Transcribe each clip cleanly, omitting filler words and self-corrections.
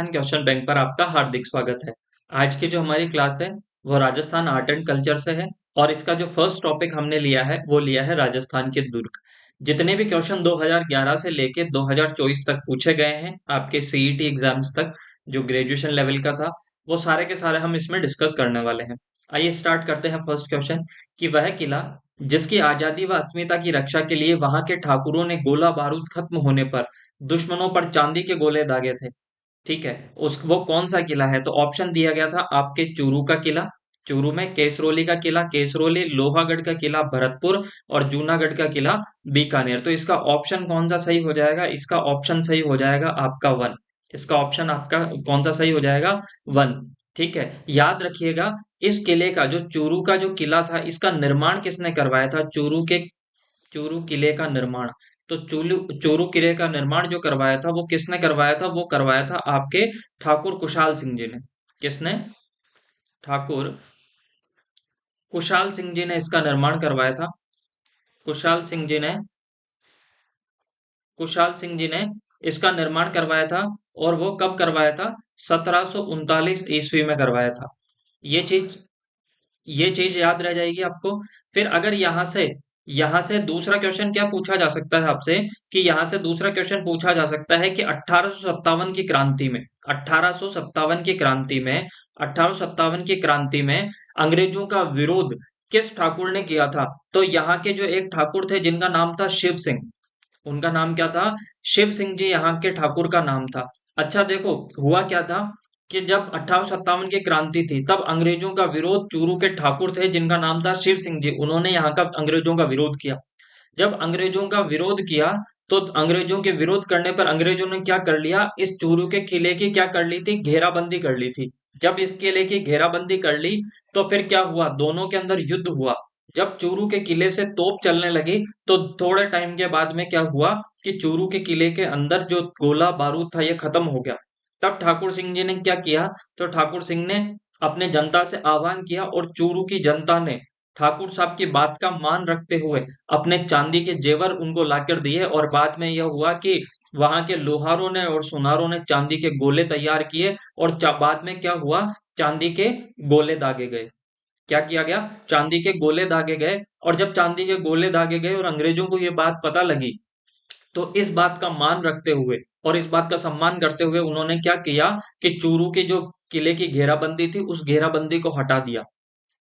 Rajasthan question bank पर आपका हार्दिक स्वागत है। आज की जो हमारी क्लास है वो राजस्थान आर्ट एंड कल्चर से है और इसका जो फर्स्ट टॉपिक हमने लिया है वो लिया है राजस्थान के दुर्ग। जितने भी क्वेश्चन 2011 से लेके 2024 तक पूछे गए हैं आपके सीईटी एग्जाम्स तक, जो ग्रेजुएशन लेवल का था, वो सारे के सारे हम इसमें डिस्कस करने वाले हैं। आइए स्टार्ट करते हैं फर्स्ट क्वेश्चन कि वह किला जिसकी आजादी व अस्मिता की रक्षा के लिए वहां के ठाकुरों ने गोला बारूद खत्म होने पर दुश्मनों पर चांदी के गोले दागे थे। ठीक है, उस वो कौन सा किला है? तो ऑप्शन दिया गया था आपके चूरू का किला, चूरू में केसरोली का किला केसरोली, लोहागढ़ का किला भरतपुर और जूनागढ़ का किला बीकानेर। तो इसका ऑप्शन कौन सा सही हो जाएगा? इसका ऑप्शन सही हो जाएगा आपका वन। इसका ऑप्शन आपका कौन सा सही हो जाएगा? वन। ठीक है, याद रखिएगा इस किले का, जो चूरू का जो किला था, इसका निर्माण किसने करवाया था? चूरू किले का निर्माण, तो चूलू चूरू किले का निर्माण जो करवाया था वो किसने करवाया था? वो करवाया था आपके ठाकुर कुशाल सिंह जी ने। किसने? ठाकुर कुशाल सिंह जी ने इसका निर्माण करवाया था। कुशाल सिंह जी ने कुशाल सिंह जी ने इसका निर्माण करवाया था। और वो कब करवाया था? 1739 ईस्वी में करवाया था। ये चीज ये चीज याद रह जाएगी आपको। फिर अगर यहाँ से दूसरा क्वेश्चन क्या पूछा जा सकता है आपसे, कि यहाँ से दूसरा क्वेश्चन पूछा जा सकता है कि 1857 की क्रांति में 1857 की क्रांति में 1857 की क्रांति में अंग्रेजों का विरोध किस ठाकुर ने किया था? तो यहाँ के जो एक ठाकुर थे जिनका नाम था शिव सिंह, उनका नाम क्या था? शिव सिंह जी यहाँ के ठाकुर का नाम था। अच्छा देखो, हुआ क्या था कि जब 1857 की क्रांति थी तब अंग्रेजों का विरोध, चूरू के ठाकुर थे जिनका नाम था शिव सिंह जी, उन्होंने यहाँ का अंग्रेजों का विरोध किया। जब अंग्रेजों का विरोध किया तो अंग्रेजों के विरोध करने पर अंग्रेजों ने क्या कर लिया? इस चूरू के किले की क्या कर ली थी? घेराबंदी कर ली थी। जब इस किले की घेराबंदी कर ली तो फिर क्या हुआ? दोनों के अंदर युद्ध हुआ। जब चूरू के किले से तोप चलने लगी तो थोड़े टाइम के बाद में क्या हुआ कि चूरू के किले के अंदर जो गोला बारूद था ये खत्म हो गया। तब ठाकुर सिंह जी ने क्या किया? तो ठाकुर सिंह ने अपने जनता से आह्वान किया और चूरू की जनता ने ठाकुर साहब की बात का मान रखते हुए अपने चांदी के जेवर उनको लाकर दिए। और बाद में यह हुआ कि वहां के लोहारों ने और सुनारों ने चांदी के गोले तैयार किए और बाद में क्या हुआ? चांदी के गोले दागे गए। क्या किया गया? चांदी के गोले दागे गए। और जब चांदी के गोले दागे गए और अंग्रेजों को ये बात पता लगी तो इस बात का मान रखते हुए और इस बात का सम्मान करते हुए उन्होंने क्या किया कि चूरू की जो किले की घेराबंदी थी उस घेराबंदी को हटा दिया।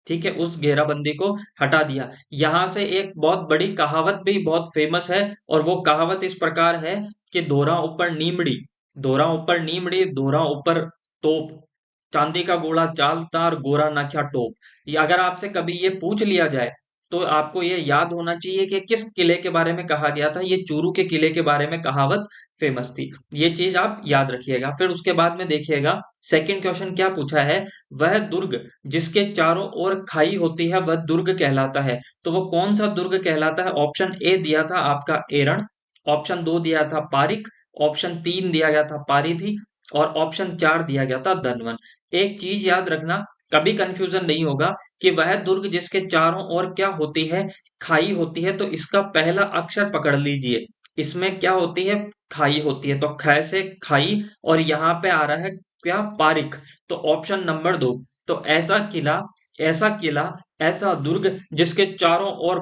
ठीक है, उस घेराबंदी को हटा दिया। यहां से एक बहुत बड़ी कहावत भी बहुत फेमस है और वो कहावत इस प्रकार है कि दोरा ऊपर नीमड़ी, दोरा ऊपर नीमड़ी, दोरा ऊपर तोप, चांदी का गोला चाल तार, गोरा नाख्या टोप। ये अगर आपसे कभी ये पूछ लिया जाए तो आपको ये याद होना चाहिए कि किस किले के बारे में कहा गया था। ये चूरू के किले के बारे में कहावत फेमस थी। ये चीज आप याद रखिएगा। फिर उसके बाद में देखिएगा सेकंड क्वेश्चन क्या पूछा है? वह दुर्ग जिसके चारों ओर खाई होती है वह दुर्ग कहलाता है। तो वो कौन सा दुर्ग कहलाता है? ऑप्शन ए दिया था आपका एरण, ऑप्शन दो दिया था पारिक, ऑप्शन तीन दिया गया था पारीधी और ऑप्शन चार दिया गया था धनवन। एक चीज याद रखना, कभी कंफ्यूजन नहीं होगा कि वह दुर्ग जिसके चारों ओर क्या होती है? खाई होती है। तो इसका पहला अक्षर पकड़ लीजिए, इसमें क्या होती है? खाई होती है। तो ख से खाई और यहाँ पे आ रहा है क्या? पारिक। तो ऑप्शन नंबर दो। तो ऐसा किला ऐसा दुर्ग जिसके चारों ओर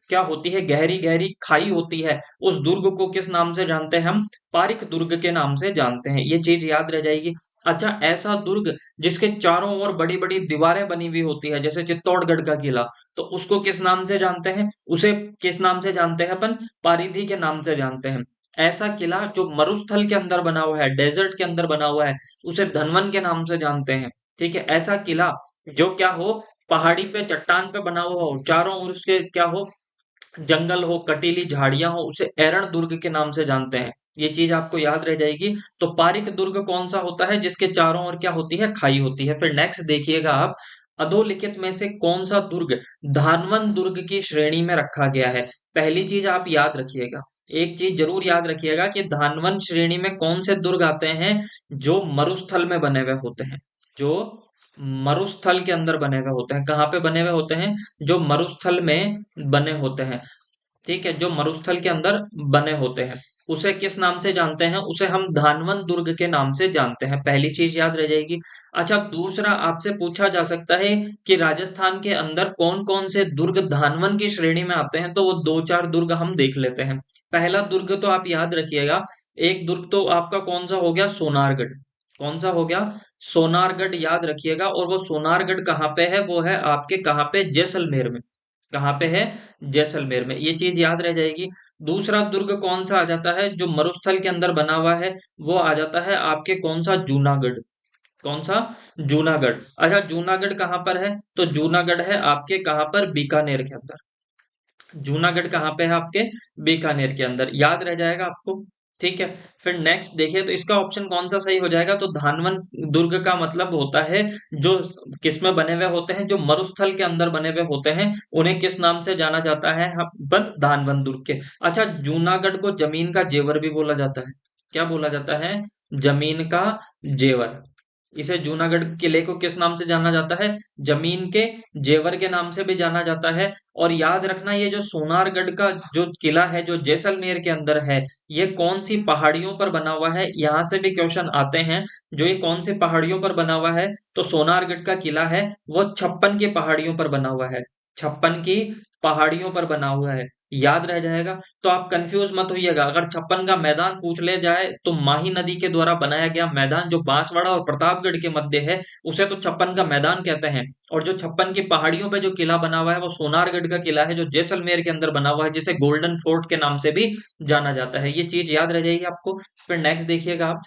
क्या होती है? गहरी गहरी खाई होती है, उस दुर्ग को किस नाम से जानते हैं हम? पारिक दुर्ग के नाम से जानते हैं। ये चीज याद रह जाएगी। अच्छा, ऐसा दुर्ग जिसके चारों ओर बड़ी बड़ी दीवारें बनी हुई होती है, जैसे चित्तौड़गढ़ का किला, तो उसको किस नाम से जानते हैं? उसे किस नाम से जानते हैं अपन? पारिधी के नाम से जानते हैं। ऐसा किला जो मरुस्थल के अंदर बना हुआ है, डेजर्ट के अंदर बना हुआ है, उसे धनवन के नाम से जानते हैं। ठीक है, ऐसा किला जो क्या हो? पहाड़ी पे चट्टान पे बना हुआ हो, चारों ओर उसके क्या हो? जंगल हो, कटीली झाड़ियां हो, उसे एरण दुर्ग के नाम से जानते हैं। ये चीज आपको याद रह जाएगी। तो पारिक दुर्ग कौन सा होता है? जिसके चारों ओर क्या होती है? खाई होती है। फिर नेक्स्ट देखिएगा आप, अधोलिखित में से कौन सा दुर्ग धानवन दुर्ग की श्रेणी में रखा गया है? पहली चीज आप याद रखिएगा, एक चीज जरूर याद रखिएगा कि धानवन श्रेणी में कौन से दुर्ग आते हैं? जो मरुस्थल में बने हुए होते हैं, जो मरुस्थल के अंदर बने हुए होते हैं। कहाँ पे बने हुए होते हैं? जो मरुस्थल में बने होते हैं। ठीक है, जो मरुस्थल के अंदर बने होते हैं। उसे किस नाम से जानते हैं? उसे हम धानवन दुर्ग के नाम से जानते हैं। पहली चीज याद रह जाएगी। अच्छा, दूसरा आपसे पूछा जा सकता है कि राजस्थान के अंदर कौन कौन से दुर्ग धानवन की श्रेणी में आते हैं, तो वो दो चार दुर्ग हम देख लेते हैं। पहला दुर्ग तो आप याद रखिएगा, एक दुर्ग तो आपका कौन सा हो गया? सोनारगढ़। कौन सा हो गया? सोनारगढ़ याद रखिएगा। और वो सोनारगढ़ कहाँ पे है? वो है आपके कहाँ पे? जैसलमेर में। कहाँ पे है? जैसलमेर में। ये चीज याद रह जाएगी। दूसरा दुर्ग कौन सा आ जाता है जो मरुस्थल के अंदर बना हुआ है? वो आ जाता है आपके कौन सा? जूनागढ़। कौन सा? जूनागढ़। अच्छा, जूनागढ़ कहाँ पर है? तो जूनागढ़ है आपके कहाँ पर? बीकानेर के अंदर। जूनागढ़ कहाँ पे है आपके? बीकानेर के अंदर। याद रह जाएगा आपको? ठीक है। फिर नेक्स्ट देखिए, तो इसका ऑप्शन कौन सा सही हो जाएगा? तो धानवन दुर्ग का मतलब होता है जो किस में बने हुए होते हैं? जो मरुस्थल के अंदर बने हुए होते हैं, उन्हें किस नाम से जाना जाता है? पर धानवन दुर्ग के। अच्छा, जूनागढ़ को जमीन का जेवर भी बोला जाता है। क्या बोला जाता है? जमीन का जेवर। इसे जूनागढ़ किले को किस नाम से जाना जाता है? जमीन के जेवर के नाम से भी जाना जाता है। और याद रखना, ये जो सोनारगढ़ का जो किला है जो जैसलमेर के अंदर है, ये कौन सी पहाड़ियों पर बना हुआ है? यहाँ से भी क्वेश्चन आते हैं। जो ये कौन सी पहाड़ियों पर बना हुआ है? तो सोनारगढ़ का किला है वो 56 की पहाड़ियों पर बना हुआ है। 56 की पहाड़ियों पर बना हुआ है। याद रह जाएगा। तो आप कंफ्यूज मत होइएगा, अगर 56 का मैदान पूछ ले जाए तो माही नदी के द्वारा बनाया गया मैदान जो बांसवाड़ा और प्रतापगढ़ के मध्य है, उसे तो 56 का मैदान कहते हैं। और जो 56 की पहाड़ियों पे जो किला बना हुआ है वो सोनारगढ़ का किला है जो जैसलमेर के अंदर बना हुआ है, जिसे गोल्डन फोर्ट के नाम से भी जाना जाता है। ये चीज याद रह जाएगी आपको। फिर नेक्स्ट देखिएगा आप।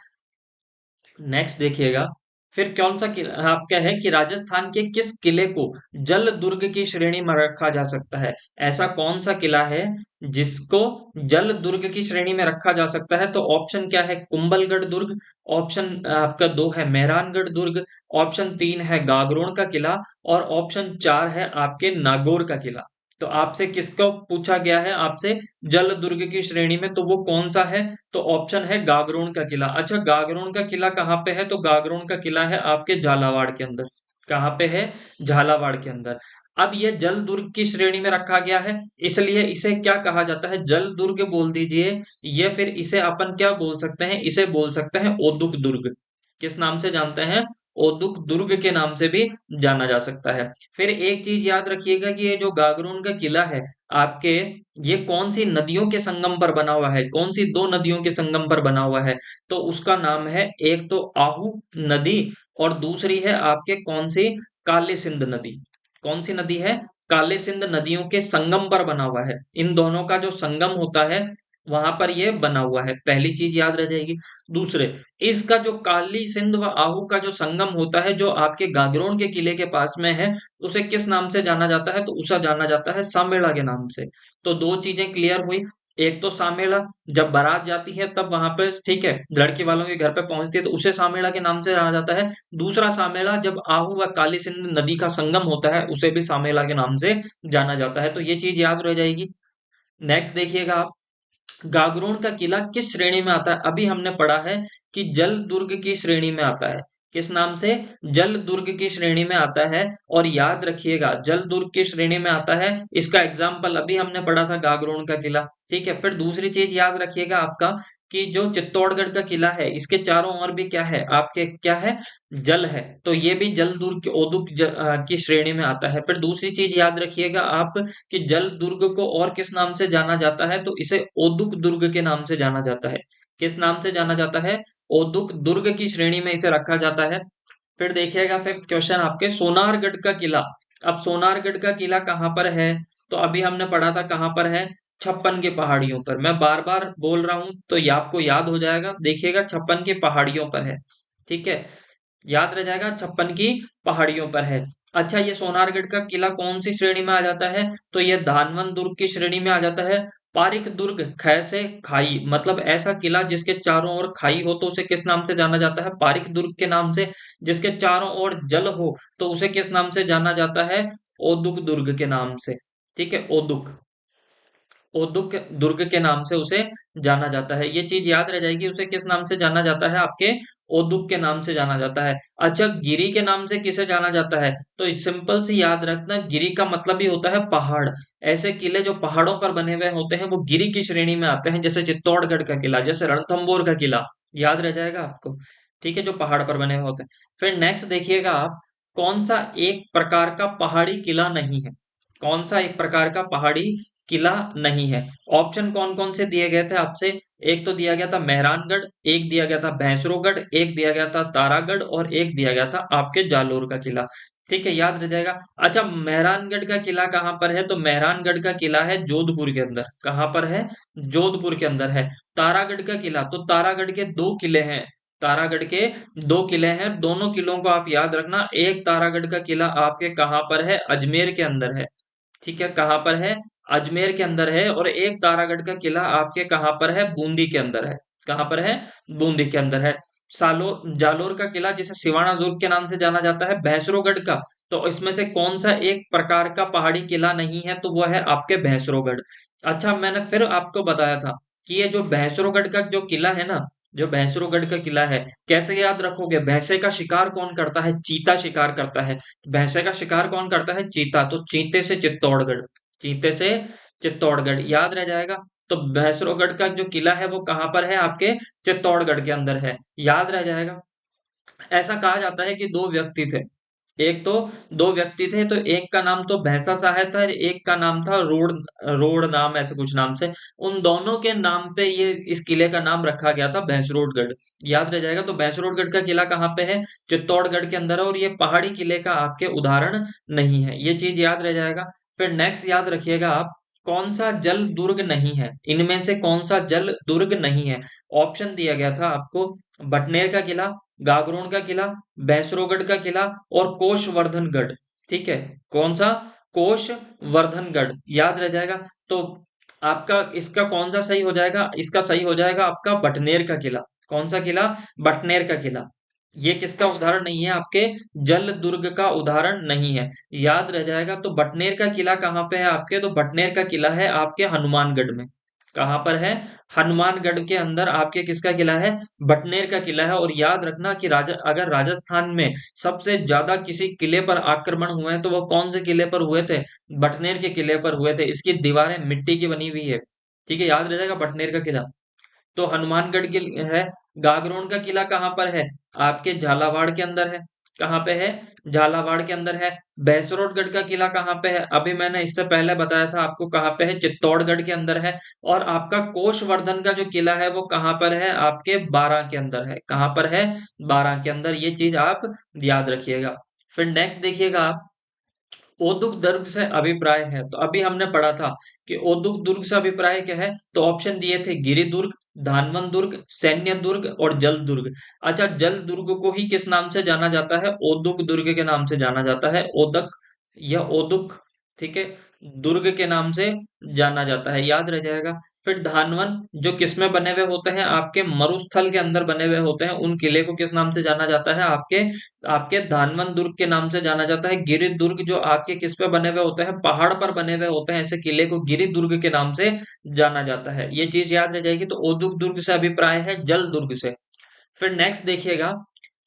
नेक्स्ट देखिएगा। फिर कौन सा किला आपका है कि राजस्थान के किस किले को जल दुर्ग की श्रेणी में रखा जा सकता है? ऐसा कौन सा किला है जिसको जल दुर्ग की श्रेणी में रखा जा सकता है? तो ऑप्शन क्या है? कुंभलगढ़ दुर्ग। ऑप्शन आपका 2 है मेहरानगढ़ दुर्ग। ऑप्शन 3 है गागरोन का किला। और ऑप्शन 4 है आपके नागौर का किला। तो आपसे किसको पूछा गया है? आपसे जल दुर्ग की श्रेणी में, तो वो कौन सा है? तो ऑप्शन है गागरोन का किला। अच्छा, गागरोन का किला कहाँ पे है? तो गागरोन का किला है आपके झालावाड़ के अंदर। कहाँ पे है? झालावाड़ के अंदर। अब ये जल दुर्ग की श्रेणी में रखा गया है, इसलिए इसे क्या कहा जाता है? जल दुर्ग बोल दीजिए। ये फिर इसे अपन क्या बोल सकते हैं? इसे बोल सकते हैं ओदुक दुर्ग। किस नाम से जानते हैं? ओदुक दुर्ग के नाम से भी जाना जा सकता है। फिर एक चीज याद रखिएगा कि ये जो गागरोन का किला है आपके, ये कौन सी नदियों के संगम पर बना हुआ है? कौन सी दो नदियों के संगम पर बना हुआ है? तो उसका नाम है, एक तो आहू नदी और दूसरी है आपके कौन सी? काली सिंध नदी। कौन सी नदी है? काली सिंध नदियों के संगम पर बना हुआ है। इन दोनों का जो संगम होता है वहां पर ये बना हुआ है। पहली चीज याद रह जाएगी। दूसरे, इसका जो काली सिंध व आहू का जो संगम होता है जो आपके गागरोन के किले के पास में है, उसे किस नाम से जाना जाता है? तो उसे जाना जाता है सामेड़ा के नाम से। तो दो चीजें क्लियर हुई। एक तो सामेड़ा, जब बारात जाती है तब वहां पे ठीक है लड़की वालों के घर पे पहुंचती है तो उसे सामेड़ा के नाम से जाना जाता है। दूसरा सामेड़ा जब आहू व काली सिंध नदी का संगम होता है उसे भी सामेड़ा के नाम से जाना जाता है। तो ये चीज याद रह जाएगी। नेक्स्ट देखिएगा आप। गागरोन का किला किस श्रेणी में आता है? अभी हमने पढ़ा है कि जल दुर्ग की श्रेणी में आता है। किस नाम से? जल दुर्ग की श्रेणी में आता है। और याद रखिएगा, जल दुर्ग की श्रेणी में आता है। इसका एग्जाम्पल अभी हमने पढ़ा था गागरोन का किला। ठीक है। फिर दूसरी चीज याद रखिएगा आपका कि जो चित्तौड़गढ़ का किला है इसके चारों ओर भी क्या है आपके? क्या है? जल है। तो ये भी जल दुर्ग की की श्रेणी में आता है। फिर दूसरी चीज याद रखिएगा आप कि जल दुर्ग को और किस नाम से जाना जाता है? तो इसे ओदुक दुर्ग के नाम से जाना जाता है। किस नाम से जाना जाता है? ओदुक दुर्ग की श्रेणी में इसे रखा जाता है। फिर देखिएगा फिफ्थ क्वेश्चन आपके, सोनारगढ़ का किला। अब सोनारगढ़ का किला कहाँ पर है? तो अभी हमने पढ़ा था कहाँ पर है? 56 की पहाड़ियों पर। मैं बार बार बोल रहा हूं तो ये आपको याद हो जाएगा। देखिएगा 56 की पहाड़ियों पर है। ठीक है। याद रह जाएगा, 56 की पहाड़ियों पर है। अच्छा, ये सोनारगढ़ का किला कौन सी श्रेणी में आ जाता है? तो ये धानवन दुर्ग की श्रेणी में आ जाता है। पारिक दुर्ग, ख से खाई, मतलब ऐसा किला जिसके चारों ओर खाई हो तो उसे किस नाम से जाना जाता है? पारिक दुर्ग के नाम से। जिसके चारों ओर जल हो तो उसे किस नाम से जाना जाता है? ओदुक दुर्ग के नाम से। ठीक है, ओदुक। ओदुक दुर्ग के नाम से उसे जाना जाता है। ये चीज याद रह जाएगी, उसे किस नाम से जाना जाता है? आपके ओदुक के नाम से जाना जाता है। अच्छा, गिरी के नाम से किसे जाना जाता है? तो सिंपल से याद रखना, गिरी का मतलब ही होता है पहाड़। ऐसे किले जो पहाड़ों पर बने हुए होते हैं वो गिरी की श्रेणी में आते हैं, जैसे चित्तौड़गढ़ का किला, जैसे रणथंबोर का किला। याद रह जाएगा आपको। ठीक है, जो पहाड़ पर बने हुए होते हैं। फिर नेक्स्ट देखिएगा आप, कौन सा एक प्रकार का पहाड़ी किला नहीं है? कौन सा एक प्रकार का पहाड़ी किला नहीं है? ऑप्शन कौन कौन से दिए गए थे आपसे? एक तो दिया गया था मेहरानगढ़, एक दिया गया था भैंसरोगढ़, एक दिया गया था तारागढ़, और एक दिया गया था आपके जालोर का किला। ठीक है, याद रह जाएगा। अच्छा, मेहरानगढ़ का किला कहाँ पर है? तो मेहरानगढ़ का किला है जोधपुर के अंदर। कहाँ पर है? जोधपुर के अंदर है। तारागढ़ का किला, तो तारागढ़ के दो किले हैं। तारागढ़ के दो किले हैं, दोनों किलों को आप याद रखना। एक तारागढ़ का किला आपके कहाँ पर है? अजमेर के अंदर है। ठीक है, कहाँ पर है? अजमेर के अंदर है। और एक तारागढ़ का किला आपके कहाँ पर है? बूंदी के अंदर है। कहाँ पर है? बूंदी के अंदर है। सालो जालोर का किला, जिसे सिवाना दुर्ग के नाम से जाना जाता है, भैंसरोगढ़ का। तो इसमें से कौन सा एक प्रकार का पहाड़ी किला नहीं है? तो वो है आपके भैंसरोगढ़। अच्छा, मैंने फिर आपको बताया था कि ये जो भैंसरोगढ़ का जो किला है ना, जो भैंसरोगढ़ का किला है, कैसे याद रखोगे? भैंसे का शिकार कौन करता है? चीता शिकार करता है। भैंसे का शिकार कौन करता है? चीता। तो चीते से चित्तौड़गढ़, चीते से चित्तौड़गढ़, याद रह जाएगा। तो भैंसरोगढ़ का जो किला है वो कहाँ पर है? आपके चित्तौड़गढ़ के अंदर है। याद रह जाएगा। ऐसा कहा जाता है कि दो व्यक्ति थे। एक तो दो व्यक्ति थे, तो एक का नाम तो भैंसा साहब था, और एक का नाम था रोड, रोड नाम, ऐसे कुछ नाम से। उन दोनों के नाम पे ये इस किले का नाम रखा गया था भैंसरोडगढ़। याद रह जाएगा। तो भैंसरोडगढ़ का किला कहाँ पे है? चित्तौड़गढ़ के अंदर है, और ये पहाड़ी किले का आपके उदाहरण नहीं है। ये चीज याद रह जाएगा। फिर नेक्स्ट याद रखिएगा आप, कौन सा जल दुर्ग नहीं है? इनमें से कौन सा जल दुर्ग नहीं है? ऑप्शन दिया गया था आपको, बटनेर का किला, गागरोन का किला, भैंसरोगढ़ का किला, और कोषवर्धनगढ़। ठीक है, कौन सा? कोषवर्धनगढ़, याद रह जाएगा। तो आपका इसका कौन सा सही हो जाएगा? इसका सही हो जाएगा आपका बटनेर का किला। कौन सा किला? बटनेर का किला। ये किसका उदाहरण नहीं है? आपके जल दुर्ग का उदाहरण नहीं है। याद रह जाएगा। तो बटनेर का किला कहाँ पे है आपके? तो बटनेर का किला है आपके हनुमानगढ़ में। कहाँ पर है? हनुमानगढ़ के अंदर आपके किसका किला है? बटनेर का किला है। और याद रखना कि अगर राजस्थान में सबसे ज्यादा किसी किले पर आक्रमण हुए हैं तो वो कौन से किले पर हुए थे? बटनेर के किले पर हुए थे। इसकी दीवारें मिट्टी की बनी हुई है। ठीक है, याद रह जाएगा बटनेर का किला। तो हनुमानगढ़ की है। गागरोन का किला कहाँ पर है? आपके झालावाड़ के अंदर है। कहाँ पे है? झालावाड़ के अंदर है। भैंसरोडगढ़ का किला कहाँ पे है? अभी मैंने इससे पहले बताया था आपको, कहाँ पे है? चित्तौड़गढ़ के अंदर है। और आपका कोषवर्धन का जो किला है वो कहाँ पर है? आपके बारां के अंदर है। कहाँ पर है? बारां के अंदर। ये चीज आप याद रखिएगा। फिर नेक्स्ट देखिएगा आप, ओदुक दुर्ग से अभिप्राय है। तो अभी हमने पढ़ा था कि ओदुक दुर्ग से अभिप्राय क्या है? तो ऑप्शन दिए थे, गिरि दुर्ग, धानवन दुर्ग, सैन्य दुर्ग, और जल दुर्ग। अच्छा, जल दुर्ग को ही किस नाम से जाना जाता है? ओदुक दुर्ग के नाम से जाना जाता है। ओदक या ओदुक, ठीक है, दुर्ग के नाम से जाना जाता है। याद रह जाएगा। फिर धानवन जो किसमें बने हुए होते हैं? आपके मरुस्थल के अंदर बने हुए होते हैं। उन किले को किस नाम से जाना जाता है? आपके आपके धानवन दुर्ग के नाम से जाना जाता है। गिरि दुर्ग जो आपके किस पे बने हुए होते हैं? पहाड़ पर बने हुए होते हैं। ऐसे किले को गिरि दुर्ग के नाम से जाना जाता है। ये चीज याद रह जाएगी। तो ओदुक दुर्ग से अभिप्राय है जल दुर्ग से। फिर नेक्स्ट देखिएगा,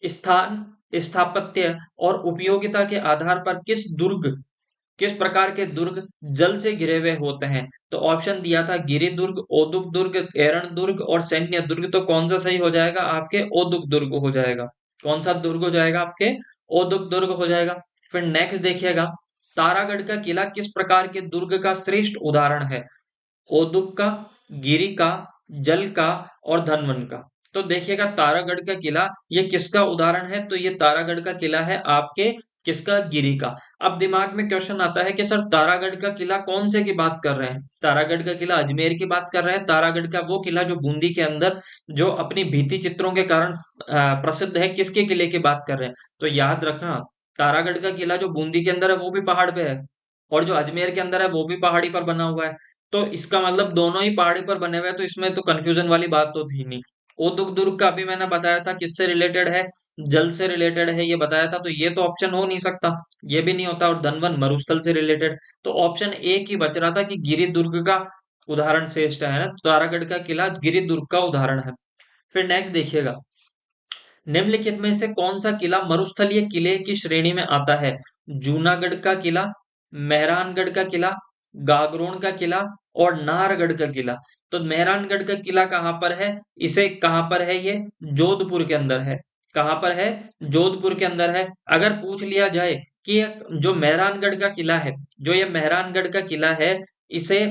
स्थान, स्थापत्य और उपयोगिता के आधार पर किस प्रकार के दुर्ग जल से घिरे हुए होते हैं? तो ऑप्शन दिया था, गिरि दुर्ग, ओदुक दुर्ग, एरण दुर्ग, और सैन्य दुर्ग। तो कौन सा सही हो जाएगा? आपके ओदुक दुर्ग हो जाएगा। कौन सा दुर्ग हो जाएगा? आपके ओदुक दुर्ग हो जाएगा। फिर नेक्स्ट देखिएगा, तारागढ़ का किला किस प्रकार के दुर्ग का श्रेष्ठ उदाहरण है? ओदुक का, गिरी का, जल का, और धनवन का। तो देखिएगा, तारागढ़ का किला ये किसका उदाहरण है? तो ये तारागढ़ का किला है आपके किसका? गिरी का। अब दिमाग में क्वेश्चन आता है कि सर तारागढ़ का किला कौन से की बात कर रहे हैं? तारागढ़ का किला अजमेर की बात कर रहे हैं? तारागढ़ का वो किला जो बूंदी के अंदर, जो अपनी भित्ति चित्रों के कारण प्रसिद्ध है, किसके किले की बात कर रहे हैं? तो याद रखना, तारागढ़ का किला जो बूंदी के अंदर है वो भी पहाड़ पे है, और जो अजमेर के अंदर है वो भी पहाड़ी पर बना हुआ है। तो इसका मतलब दोनों ही पहाड़ी पर बने हुए हैं, तो इसमें तो कंफ्यूजन वाली बात तो थी नहीं। ओदुक दुर्ग का अभी मैंने बताया था किससे रिलेटेड है? जल से रिलेटेड है, ये बताया था। तो ये तो ऑप्शन हो नहीं सकता, ये भी नहीं होता। और धनवन मरुस्थल से रिलेटेड। तो ऑप्शन ए की बच रहा था कि गिरि दुर्ग का उदाहरण श्रेष्ठ है ना, तारागढ़ का किला गिरि दुर्ग का उदाहरण है। फिर नेक्स्ट देखिएगा, निम्नलिखित में से कौन सा किला मरुस्थलीय किले की श्रेणी में आता है? जूनागढ़ का किला, मेहरानगढ़ का किला, गागरोन का किला और नाहरगढ़ का किला। तो मेहरानगढ़ का किला कहाँ पर है? इसे कहाँ पर है ये? जोधपुर के अंदर है। कहाँ पर है? जोधपुर के अंदर है। अगर पूछ लिया जाए कि जो मेहरानगढ़ का किला है, जो ये मेहरानगढ़ का किला है, इसे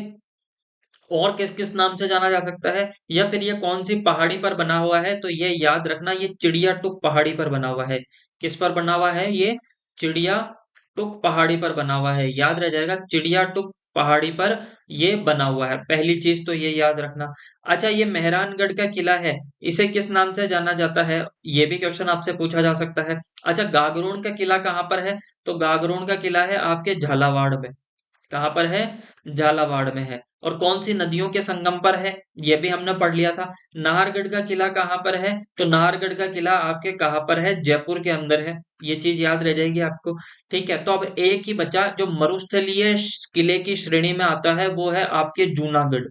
और किस किस नाम से जाना जा सकता है, या फिर ये कौन सी पहाड़ी पर बना हुआ है, तो ये याद रखना, ये चिड़िया टुक पहाड़ी पर बना हुआ है। किस पर बना हुआ है ये? चिड़िया टुक पहाड़ी पर बना हुआ है। याद रह जाएगा, चिड़िया टुक पहाड़ी पर ये बना हुआ है। पहली चीज तो ये याद रखना। अच्छा, ये मेहरानगढ़ का किला है, इसे किस नाम से जाना जाता है? ये भी क्वेश्चन आपसे पूछा जा सकता है। अच्छा, गागरोन का किला कहाँ पर है? तो गागरोन का किला है आपके झालावाड़ में। कहाँ पर है? झालावाड़ में है। और कौन सी नदियों के संगम पर है? ये भी हमने पढ़ लिया था। नाहरगढ़ का किला कहाँ पर है? तो नाहरगढ़ का किला आपके कहाँ पर है? जयपुर के अंदर है। ये चीज याद रह जाएगी आपको। ठीक है, तो अब एक ही बचा जो मरुस्थलीय किले की श्रेणी में आता है, वो है आपके जूनागढ़।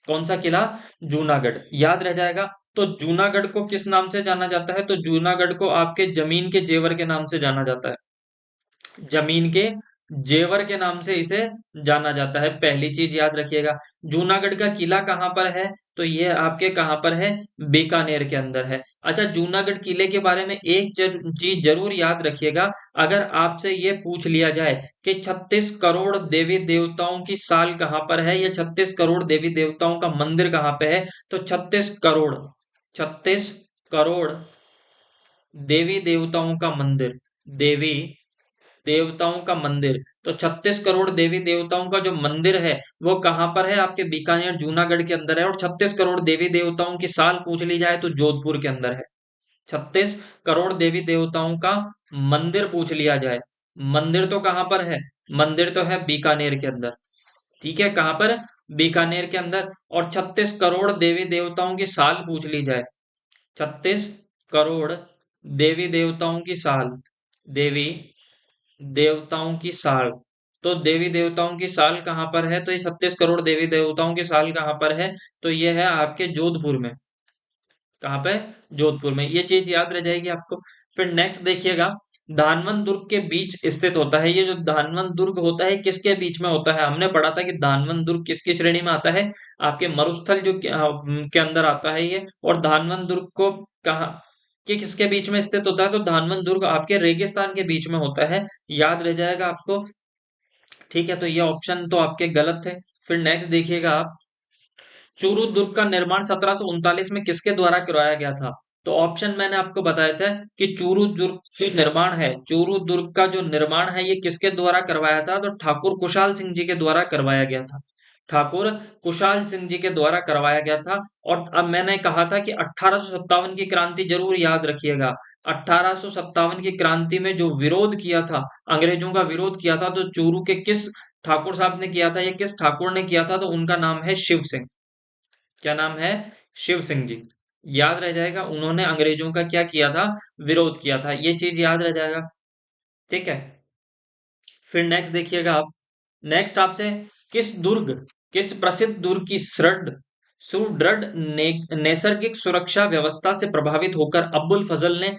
कौन सा किला? जूनागढ़। याद रह जाएगा। तो जूनागढ़ को किस नाम से जाना जाता है? तो जूनागढ़ को आपके जमीन के जेवर के नाम से जाना जाता है। जमीन के जेवर के नाम से इसे जाना जाता है। पहली चीज याद रखिएगा। जूनागढ़ का किला कहाँ पर है? तो ये आपके कहाँ पर है? बीकानेर के अंदर है। अच्छा, जूनागढ़ किले के बारे में एक चीज जरूर याद रखिएगा। अगर आपसे ये पूछ लिया जाए कि 36 करोड़ देवी देवताओं की साल कहाँ पर है, या 36 करोड़ देवी देवताओं का मंदिर कहाँ पे है, तो 36 करोड़ देवी देवताओं का मंदिर, देवी देवताओं का मंदिर, तो 36 करोड़ देवी देवताओं का जो मंदिर है, वो कहाँ पर है? आपके बीकानेर जूनागढ़ के अंदर है। और 36 करोड़ देवी देवताओं की साल पूछ ली जाए तो जोधपुर के अंदर है। 36 करोड़ देवी देवताओं का मंदिर पूछ लिया जाए, मंदिर तो कहाँ पर है? मंदिर तो है बीकानेर के अंदर। ठीक है, कहाँ पर? बीकानेर के अंदर। और 36 करोड़ देवी देवताओं की साल पूछ ली जाए, 36 करोड़ देवी देवताओं की साल, देवी देवताओं की साल, तो देवी देवताओं की साल कहाँ पर है? तो ये 36 करोड़ देवी देवताओं की साल कहाँ पर है? तो ये है आपके जोधपुर में। कहाँ पे? जोधपुर में। ये चीज याद रह जाएगी आपको। फिर नेक्स्ट देखिएगा, धानवंत दुर्ग के बीच स्थित होता है। ये जो धानवंत दुर्ग होता है, किसके बीच में होता है? हमने पढ़ा था कि धानवंत दुर्ग किसकी श्रेणी में आता है? आपके मरुस्थल जो के अंदर आता है ये। और धानवंत दुर्ग को कहा कि किसके बीच में स्थित होता है? तो धानवंत दुर्ग आपके रेगिस्तान के बीच में होता है। याद रह जाएगा आपको। ठीक है, तो ये ऑप्शन तो आपके गलत थे। फिर नेक्स्ट देखिएगा आप, चूरू दुर्ग का निर्माण 1739 में किसके द्वारा करवाया गया था? तो ऑप्शन मैंने आपको बताया था कि चूरू दुर्ग जो निर्माण है, चूरू दुर्ग का जो निर्माण है, ये किसके द्वारा करवाया था? तो ठाकुर कुशाल सिंह जी के द्वारा करवाया गया था। ठाकुर कुशाल सिंह जी के द्वारा करवाया गया था। और अब मैंने कहा था कि 1857 की क्रांति जरूर याद रखिएगा। 1857 की क्रांति में जो विरोध किया था, अंग्रेजों का विरोध किया था, तो चूरू के किस ठाकुर साहब ने किया था, ये किस ठाकुर ने किया था? तो उनका नाम है शिव सिंह। क्या नाम है? शिव सिंह जी। याद रह जाएगा, उन्होंने अंग्रेजों का क्या किया था? विरोध किया था। ये चीज याद रह जाएगा। ठीक है, फिर नेक्स्ट देखिएगा आप। नेक्स्ट आपसे, किस दुर्ग किस प्रसिद्ध दुर्ग की सुदृढ़ नैसर्गिक सुरक्षा व्यवस्था से प्रभावित होकर अब्बुल फजल ने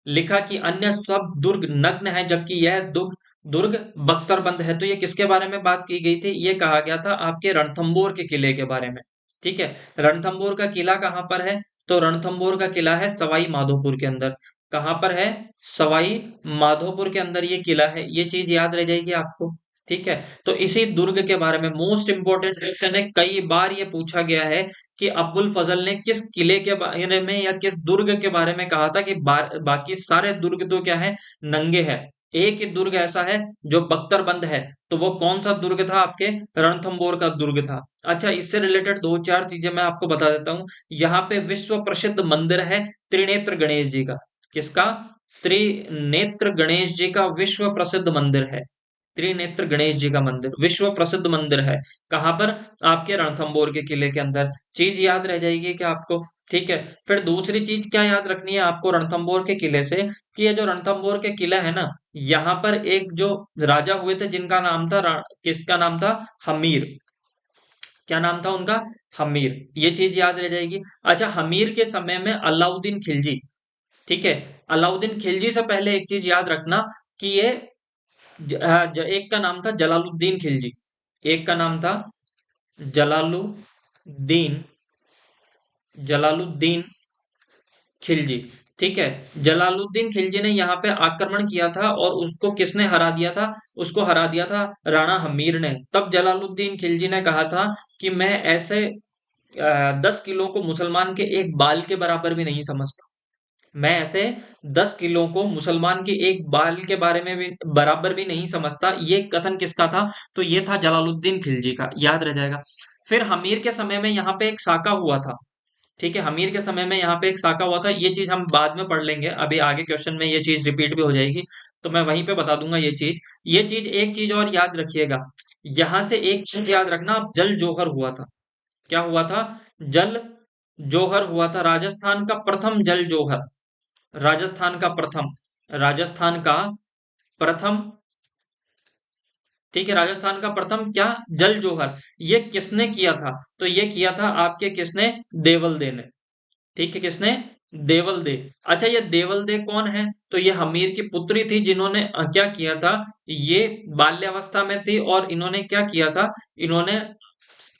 लिखा कि अन्य सब दुर्ग नग्न है, जबकि यह दुर्ग दुर्ग बख्तरबंद है? तो ये किसके बारे में बात की गई थी? ये कहा गया था आपके रणथंबोर के किले के बारे में। ठीक है, रणथंबोर का किला कहाँ पर है? तो रणथंबोर का किला है सवाई माधोपुर के अंदर। कहाँ पर है? सवाई माधोपुर के अंदर ये किला है। ये चीज याद रह जाएगी आपको। ठीक है, तो इसी दुर्ग के बारे में मोस्ट इंपोर्टेंट क्वेश्चन है, कई बार ये पूछा गया है कि अब्बुल फजल ने किस किले के बारे में या किस दुर्ग के बारे में कहा था कि बाकी सारे दुर्ग तो क्या है? नंगे हैं, एक ही दुर्ग ऐसा है जो बख्तरबंद है। तो वो कौन सा दुर्ग था? आपके रणथंबोर का दुर्ग था। अच्छा, इससे रिलेटेड दो चार चीजें मैं आपको बता देता हूँ। यहाँ पे विश्व प्रसिद्ध मंदिर है त्रिनेत्र गणेश जी का। किसका? त्रिनेत्र गणेश जी का विश्व प्रसिद्ध मंदिर है। त्रिनेत्र गणेश जी का मंदिर विश्व प्रसिद्ध मंदिर है। कहाँ पर? आपके रणथंबोर के किले के अंदर। चीज याद रह जाएगी क्या आपको? ठीक है, फिर दूसरी चीज क्या याद रखनी है आपको रणथंबोर के किले से, कि ये जो रणथंबोर के किला है ना, यहाँ पर एक जो राजा हुए थे जिनका नाम था किसका नाम था? हमीर। क्या नाम था उनका? हमीर। ये चीज याद रह जाएगी। अच्छा, हमीर के समय में अलाउद्दीन खिलजी, ठीक है। अलाउद्दीन खिलजी से पहले एक चीज याद रखना कि ये एक का नाम था जलालुद्दीन खिलजी, एक का नाम था जलालुद्दीन जलालुद्दीन खिलजी। ठीक है। जलालुद्दीन खिलजी ने यहाँ पे आक्रमण किया था और उसको किसने हरा दिया था? उसको हरा दिया था राणा हमीर ने। तब जलालुद्दीन खिलजी ने कहा था कि मैं ऐसे 10 किलो को मुसलमान के एक बाल के बराबर भी नहीं समझता। मैं ऐसे 10 किलो को मुसलमान के एक बाल के बारे में भी बराबर भी नहीं समझता। ये कथन किसका था? तो ये था जलालुद्दीन खिलजी का, याद रह जाएगा। फिर हमीर के समय में यहाँ पे एक साका हुआ था। ठीक है, हमीर के समय में यहाँ पे एक साका हुआ था। ये चीज हम बाद में पढ़ लेंगे, अभी आगे क्वेश्चन में ये चीज रिपीट भी हो जाएगी, तो मैं वहीं पे बता दूंगा ये चीज। ये चीज, एक चीज और याद रखिएगा, यहां से एक चीज याद रखना, जल जोहर हुआ था। क्या हुआ था? जल जोहर हुआ था, राजस्थान का प्रथम जल जोहर। राजस्थान का प्रथम, राजस्थान का प्रथम, ठीक है, राजस्थान का प्रथम क्या? जल जोहर। ये किसने किया था? तो ये किया था आपके किसने? देवल दे ने। ठीक है, किसने? देवल दे। अच्छा, ये देवल दे कौन है? तो ये हमीर की पुत्री थी, जिन्होंने क्या किया था, ये बाल्यावस्था में थी और इन्होंने क्या किया था, इन्होंने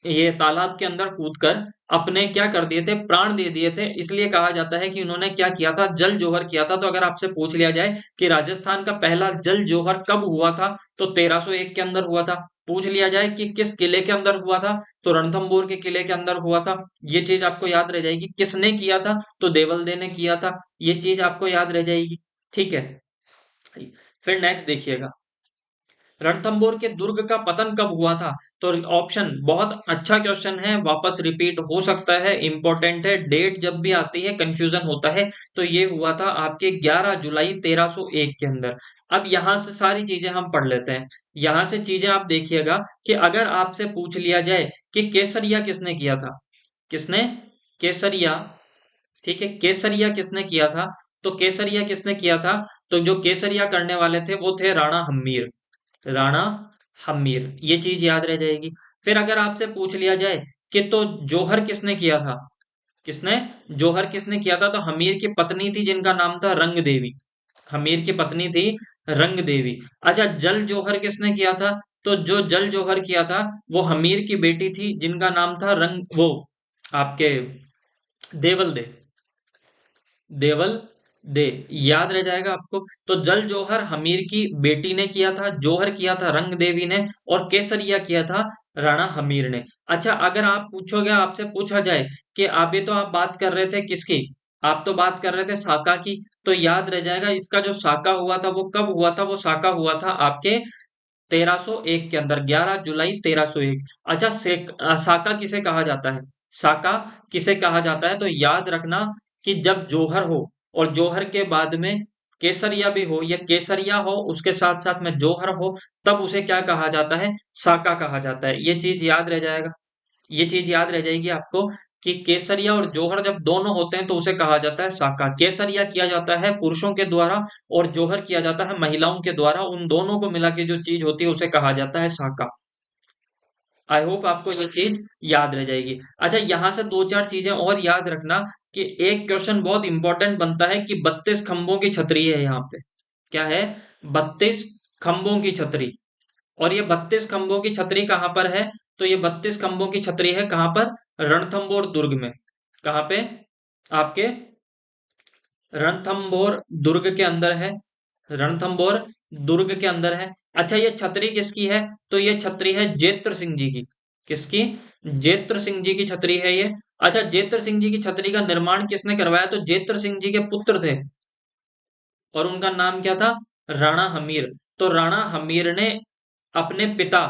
ये तालाब के अंदर कूदकर अपने क्या कर दिए थे, प्राण दे दिए थे। इसलिए कहा जाता है कि उन्होंने क्या किया था, जल जोहर किया था। तो अगर आपसे पूछ लिया जाए कि राजस्थान का पहला जल जोहर कब हुआ था, तो 1301 के अंदर हुआ था। पूछ लिया जाए कि किस किले के अंदर हुआ था, तो रणथंभौर के किले के अंदर हुआ था। ये चीज आपको याद रह जाएगी। किसने किया था? तो देवलदे ने किया था। ये चीज आपको याद रह जाएगी। ठीक है। फिर नेक्स्ट देखिएगा, रणथंभौर के दुर्ग का पतन कब हुआ था? तो ऑप्शन, बहुत अच्छा क्वेश्चन है, वापस रिपीट हो सकता है, इंपॉर्टेंट है। डेट जब भी आती है कंफ्यूजन होता है। तो ये हुआ था आपके 11 जुलाई 1301 के अंदर। अब यहां से सारी चीजें हम पढ़ लेते हैं। यहां से चीजें आप देखिएगा कि अगर आपसे पूछ लिया जाए कि केसरिया किसने किया था, किसने? केसरिया। ठीक है, केसरिया किसने किया था? तो केसरिया किसने किया था? तो जो केसरिया करने वाले थे वो थे राणा हम्मीर। राणा हम्मीर, ये चीज याद रह जाएगी। फिर अगर आपसे पूछ लिया जाए कि तो जोहर किसने किया था, किसने? जोहर किसने किया था? तो हमीर की पत्नी थी जिनका नाम था रंग देवी। हमीर की पत्नी थी रंग देवी। अच्छा, जल जोहर किसने किया था? तो जो जल जोहर किया था वो हमीर की बेटी थी जिनका नाम था रंग, वो आपके देवल दे। देवल दे, याद रह जाएगा आपको। तो जल जोहर हमीर की बेटी ने किया था, जोहर किया था रंग देवी ने, और केसरिया किया था राणा हमीर ने। अच्छा, अगर आप पूछोगे, आपसे पूछा जाए कि अभी तो आप बात कर रहे थे किसकी, आप तो बात कर रहे थे साका की, तो याद रह जाएगा इसका जो साका हुआ था वो कब हुआ था? वो साका हुआ था आपके 1301 के अंदर, 11 जुलाई 1301। अच्छा, साका किसे कहा जाता है? साका किसे कहा जाता है? तो याद रखना कि जब जोहर हो और जोहर के बाद में केसरिया भी हो, या केसरिया हो उसके साथ साथ में जोहर हो, तब उसे क्या कहा जाता है? साका कहा जाता है। ये चीज याद रह जाएगा। ये चीज याद रह जाएगी आपको कि केसरिया और जोहर जब दोनों होते हैं तो उसे कहा जाता है साका। केसरिया किया जाता है पुरुषों के द्वारा और जोहर किया जाता है महिलाओं के द्वारा। उन दोनों को मिला के जो चीज होती है उसे कहा जाता है साका। आई होप आपको ये चीज याद रह जाएगी। अच्छा, यहां से दो चार चीजें और याद रखना कि एक क्वेश्चन बहुत इंपॉर्टेंट बनता है कि 32 खंभों की छतरी है यहाँ पे। क्या है? 32 खंभों की छतरी। और ये 32 खंभों की छतरी कहाँ पर है? तो ये 32 खंभों की छतरी है कहाँ पर? रणथंभौर दुर्ग में। कहाँ पे? आपके रणथंभौर दुर्ग के अंदर है। रणथंभौर दुर्ग के अंदर है। अच्छा, ये छतरी किसकी है? तो ये छतरी है जेत्र सिंह जी की। किसकी? जेत्र सिंह जी की छतरी है ये। अच्छा, जेत्र सिंह जी की छतरी का निर्माण किसने करवाया? तो जेत्र सिंह जी के पुत्र थे और उनका नाम क्या था? राणा हमीर। तो राणा हमीर ने अपने पिता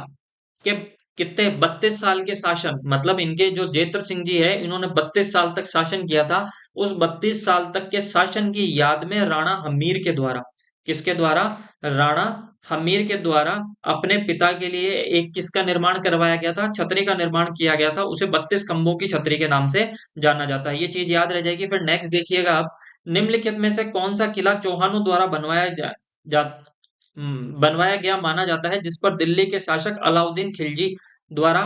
के कितने 32 साल के शासन, मतलब इनके जो जेत्र सिंह जी है इन्होंने 32 साल तक शासन किया था। उस 32 साल तक के शासन की याद में राणा हमीर के द्वारा, किसके द्वारा? राणा हमीर के द्वारा अपने पिता के लिए एक किसका निर्माण करवाया गया था? छतरी का निर्माण किया गया था। उसे 32 खंभों की छतरी के नाम से जाना जाता है। ये चीज याद रह जाएगी। फिर नेक्स्ट देखिएगा आप, निम्नलिखित में से कौन सा किला चौहानों द्वारा जा, बनवाया गया माना जाता है, जिस पर दिल्ली के शासक अलाउद्दीन खिलजी द्वारा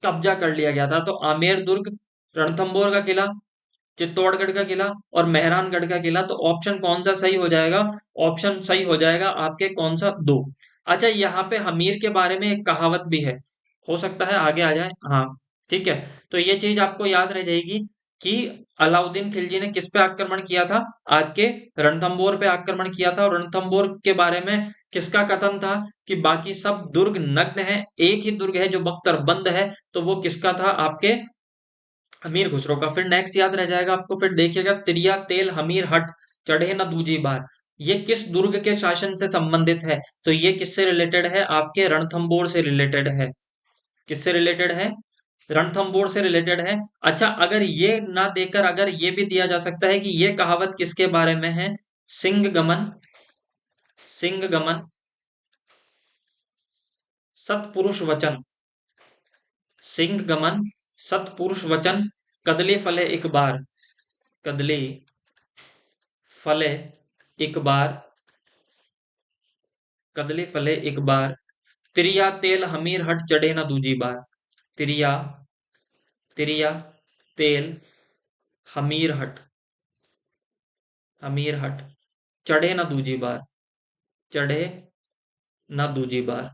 कब्जा कर लिया गया था? तो आमेर दुर्ग, रणथंभौर का किला, चित्तौड़गढ़ का किला और मेहरानगढ़ का किला, तो ऑप्शन कौन सा सही हो जाएगा? ऑप्शन सही हो जाएगा आपके कौन सा? दो। अच्छा, यहाँ पे हमीर के बारे में एक कहावत भी है, हो सकता है आगे आ जाए। हाँ, ठीक है। तो ये चीज आपको याद रह जाएगी कि अलाउद्दीन खिलजी ने किस पे आक्रमण किया था? आपके रणथंबोर पे आक्रमण किया था। और रणथंबोर के बारे में किसका कथन था कि बाकी सब दुर्ग नग्न है, एक ही दुर्ग है जो बख्तरबंद है, तो वो किसका था? आपके हमीर खुसरो का। फिर नेक्स्ट याद रह जाएगा आपको, फिर देखिएगा, तिरिया तेल हमीर हट चढ़े न दूजी बार, ये किस दुर्ग के शासन से संबंधित है? तो ये किससे रिलेटेड है? आपके रणथंबोर से रिलेटेड है। किससे रिलेटेड है? रणथंबोर से रिलेटेड है। अच्छा, अगर ये ना देकर अगर ये भी दिया जा सकता है कि ये कहावत किसके बारे में है? सिंह गमन, सिंह गमन सतपुरुष वचन, सिंह गमन सतपुरुष वचन, कदली फले एक बार, कदली फले एक बार, कदली फले एक बार, तिरिया तेल हमीर हट चढ़े ना दूजी बार, तिरिया, तिरिया तेल हमीर हट, हमीर हट चढ़े ना दूजी बार, चढ़े ना दूजी बार।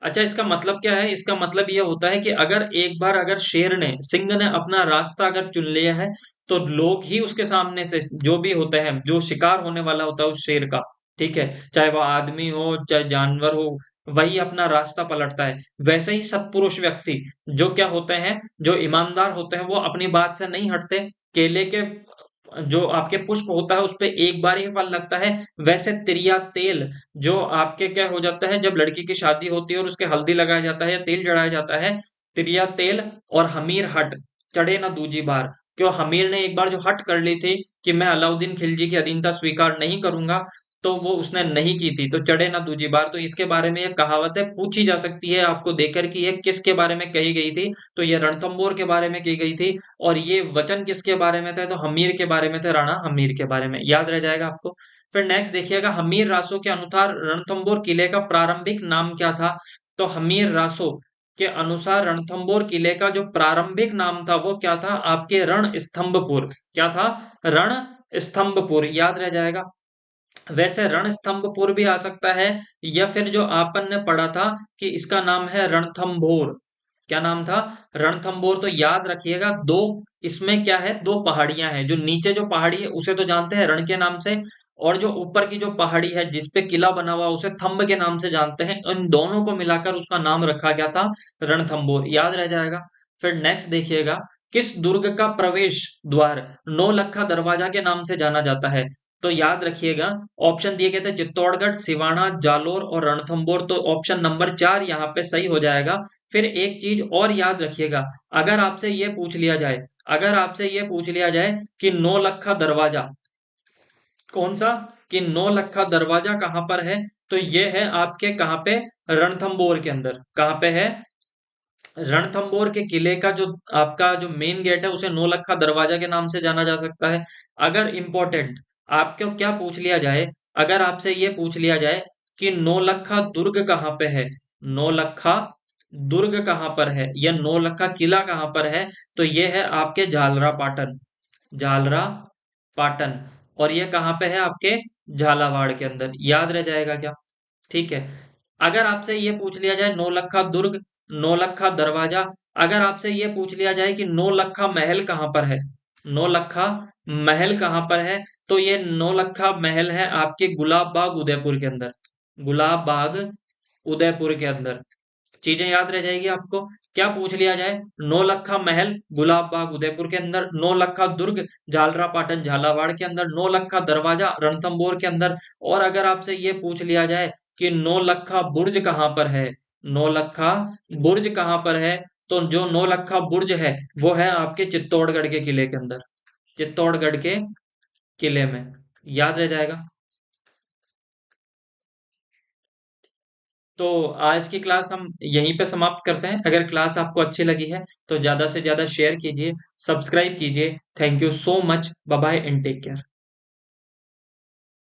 अच्छा, इसका मतलब क्या है? इसका मतलब यह होता है कि अगर एक बार अगर शेर ने, सिंह ने अपना रास्ता अगर चुन लिया है, तो लोग ही उसके सामने से जो भी होते हैं, जो शिकार होने वाला होता है उस शेर का, ठीक है, चाहे वह आदमी हो चाहे जानवर हो, वही अपना रास्ता पलटता है। वैसे ही सत्पुरुष व्यक्ति जो क्या होते हैं, जो ईमानदार होते हैं, वो अपनी बात से नहीं हटते। केले के जो आपके पुष्प होता है उस पे एक बार ही फल लगता है, वैसे तिरिया तेल जो आपके क्या हो जाता है, जब लड़की की शादी होती है और उसके हल्दी लगाया जाता है या तेल चढ़ाया जाता है, तिरिया तेल और हमीर हट चढ़े ना दूजी बार। क्यों? हमीर ने एक बार जो हट कर ली थी कि मैं अलाउद्दीन खिलजी की अधीनता स्वीकार नहीं करूंगा, तो वो उसने नहीं की थी, तो चढ़े ना दूजी बार। तो इसके बारे में यह कहावत है, पूछी जा सकती है आपको देकर कि यह किसके बारे में कही गई थी? तो यह रणथंबोर के बारे में की गई थी। और ये वचन किसके बारे में थे? तो हमीर के बारे में थे, राणा हमीर के बारे में। याद रह जाएगा आपको। फिर नेक्स्ट देखिएगा, हमीर रासो के अनुसार रणथंबोर किले का प्रारंभिक नाम क्या था? तो हमीर रासो के अनुसार रणथंबोर किले का जो प्रारंभिक नाम था वो क्या था? आपके रण स्तंभपुर। क्या था? रण स्तंभपुर। याद रह जाएगा। वैसे रणस्तंभपुर भी आ सकता है, या फिर जो आपन ने पढ़ा था कि इसका नाम है रणथंभोर। क्या नाम था? रणथंभोर। तो याद रखिएगा, दो इसमें क्या है, दो पहाड़ियां हैं। जो नीचे जो पहाड़ी है उसे तो जानते हैं रण के नाम से, और जो ऊपर की जो पहाड़ी है जिसपे किला बना हुआ उसे थंब के नाम से जानते हैं। इन दोनों को मिलाकर उसका नाम रखा गया था रणथंभोर। याद रह जाएगा। फिर नेक्स्ट देखिएगा, किस दुर्ग का प्रवेश द्वार नौलखा दरवाजा के नाम से जाना जाता है? तो याद रखिएगा, ऑप्शन दिए गए थे चित्तौड़गढ़, सिवाना, जालोर और रणथंबोर, तो ऑप्शन नंबर 4 यहाँ पे सही हो जाएगा। फिर एक चीज और याद रखिएगा, अगर आपसे ये पूछ लिया जाए, अगर आपसे ये पूछ लिया जाए कि नौलखा दरवाजा कौन सा, कि नौलखा दरवाजा कहाँ पर है, तो ये है आपके कहाँ पे? रणथंबोर के अंदर। कहाँ पे है? रणथंबोर के किले का जो आपका जो मेन गेट है उसे नौलखा दरवाजा के नाम से जाना जा सकता है। अगर इंपॉर्टेंट आपको क्या पूछ लिया जाए, अगर आपसे ये पूछ लिया जाए कि नौलखा दुर्ग कहाँ पे है, नौलखा दुर्ग कहाँ पर है, या नौलखा किला कहाँ पर है, तो ये है आपके झालरा पाटन, झालरा पाटन। और ये कहाँ पे है? आपके झालावाड़ के अंदर। याद रह जाएगा क्या? ठीक है। अगर आपसे ये पूछ लिया जाए नौलखा दुर्ग, नौलखा दरवाजा, अगर आपसे ये पूछ लिया जाए कि नौलखा महल कहाँ पर है, नौलखा महल कहाँ पर है, तो ये नौलखा महल है आपके गुलाब बाग उदयपुर के अंदर, गुलाब बाग उदयपुर के अंदर। चीजें याद रह जाएगी आपको। क्या पूछ लिया जाए? नौलखा महल गुलाब बाग उदयपुर के अंदर, नौलखा दुर्ग झालरा पाटन झालावाड़ के अंदर, नौलखा दरवाजा रणथंबोर के अंदर। और अगर आपसे ये पूछ लिया जाए कि नौलखा बुर्ज कहाँ पर है, नौलखा बुर्ज कहाँ पर है, तो जो नौलखा बुर्ज है वो है आपके चित्तौड़गढ़ के किले के अंदर, चित्तौड़गढ़ के किले में। याद रह जाएगा। तो आज की क्लास हम यहीं पे समाप्त करते हैं। अगर क्लास आपको अच्छी लगी है तो ज्यादा से ज्यादा शेयर कीजिए, सब्सक्राइब कीजिए। Thank you so much. Bye bye and take care.